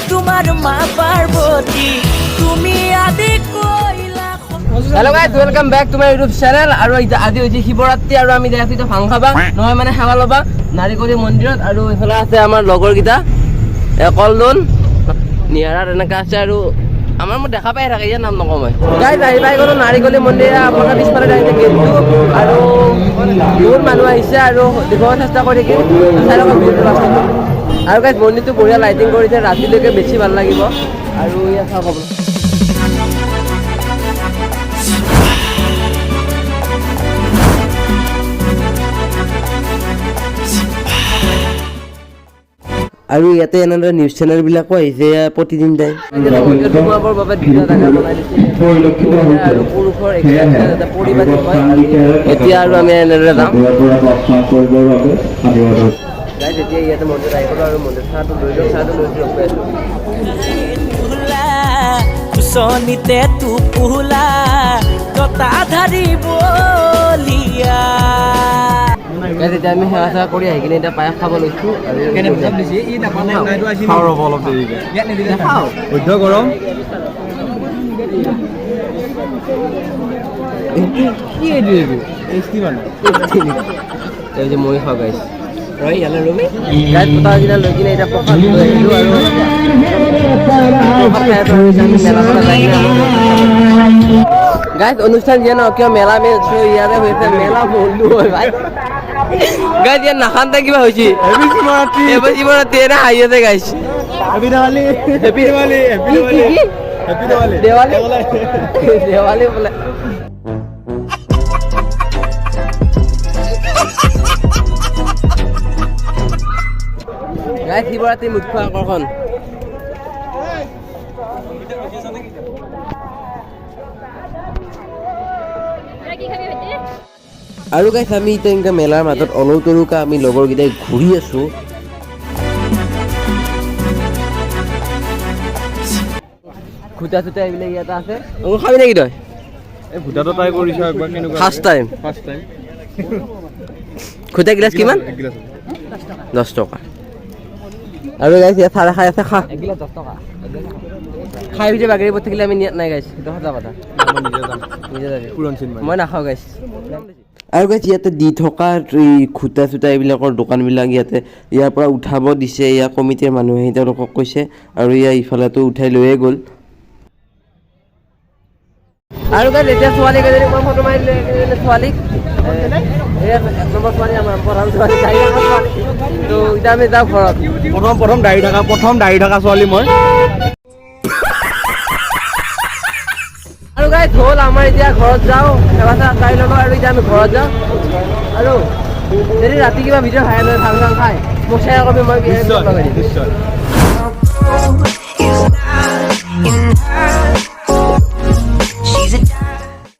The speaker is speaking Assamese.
তোমাৰ মা পাৰ্বতী তুমি আদি কইলা। Hello' guys, welcome back to my YouTube channel. আৰু আজি হৈছে শিৱৰাত্ৰি আৰু আমি দেখাইছোঁ এতিয়া ভাং খাবা নহয় মানে সেৱা ল'বা নাৰিকলি মন্দিৰত। আৰু এইফালে আছে আমাৰ লগৰকেইটা কলদন নিয়াৰাত এনেকৈ আছে। আৰু আমাৰ মই দেখা পাই থাকে, ইয়াৰ নাম নকওঁ মই। গাইজ আহি পাই গ'লো নাৰিকলি মন্দিৰ, আপোনাৰ পিছফালে আহিছে গেটটো। আৰু বহুত মানুহ আহিছে আৰু দেখুৱাব চেষ্টা কৰি থাকিম চাই লওক ভিডিঅ'টো লাষ্টত। আৰু গাইজ মন্দিৰটো বঢ়িয়া লাইটিং কৰিছে, ৰাতিলৈকে বেছি ভাল লাগিব। আৰু ইয়াত চাওক হ'ব আৰু ইয়াতে এনেদৰে নিউজ চেনেলবিলাকো আহিছে প্ৰতিদিন টাইম। সোমাবৰ বাবে দুটা জেগা বনাই দিছে আৰু পুৰুষৰ যাতে পৰিপাতি হয়। এতিয়া আৰু আমি এনেদৰে যাম। এতিয়া ইয়াতে মন্দিৰ আহি গ'লো আৰু মন্দিৰ চাহটো লৈ লওঁ, চাহটো লৈ ৰখি আছোঁ। চনিতে টোপোলা ততাধাৰী বলিয়া। এতিয়া আমি সেৱা চেৱা কৰি আহি কিনে এতিয়া পায়স খাব লৈছোঁ। মই খাওঁ গাইছ পতা লৈ কিনে এতিয়া প্ৰসাদ লৈ আহিলোঁ। আৰু গাইজ অনুষ্ঠান যিয়ে ন কিয় মেলা ইয়াতে হৈছে, মেলা বন্ধু হয় ভাই। গাইজ ইয়াত নাখানতে কিবা হৈছে এইবাৰ শিৱৰাত্ৰি এনে হাঁহি আছে গাইজ। দেৱালী বোলে। গাইজ শিৱৰাত্ৰি মুখ্য আকৰ্ষণ। আৰু গাইজ আমি এতিয়া এনেকৈ মেলাৰ মাজত অলৌ তলৌকৈ আমি লগৰকেইটাই ঘূৰি আছোঁ। খুটা চুটা এইবিলাক ইয়াতে আছে। খাবি নেকি তই? এই ভূটাটো ট্ৰাই কৰিছা একবাৰ, কেনেকুৱা? First time. খুটা গিলাচ কিমান? 10 টকা। আৰু গাইজ ইয়াত চাহ খাই আছে, খা 10 টকা খাই পিছে বাগেৰি পৰি থাকিলে আমি নিয়াত নাই গাইজ, সেইটো সঁচা কথা। মই নাখাওঁ গাইজ। আৰু গাইজ ইয়াতে দি থকা খুটা চুটা এইবিলাকৰ দোকানবিলাক ইয়াৰ পৰা উঠাব দিছে। ইয়াৰ কমিটিৰ মানুহে তেওঁলোকক কৈছে আৰু ইফালেতো উঠাই লৈয়ে গ'ল। আৰু গাইজ এতিয়া ছোৱালী কেইজনী মই ফটো মাৰি দিলোঁ। ছোৱালীক এক নম্বৰ ছোৱালী আমাৰ প্ৰধান ছোৱালী ত' এতিয়া আমি যাওঁ ঘৰত। প্ৰথম দাঢ়ি থকা ছোৱালী মই। আৰু গাইজ হ'ল আমাৰ এতিয়া ঘৰত যাওঁ, সেৱা চেৱা চাই ল'লোঁ আৰু এতিয়া আমি ঘৰত যাওঁ। আৰু যদি ৰাতি কিবা ভিডিঅ' খাই নহয় ভাং চাং খাই মোক শ্বেয়াৰ কৰিবি, মই লগাই দিম।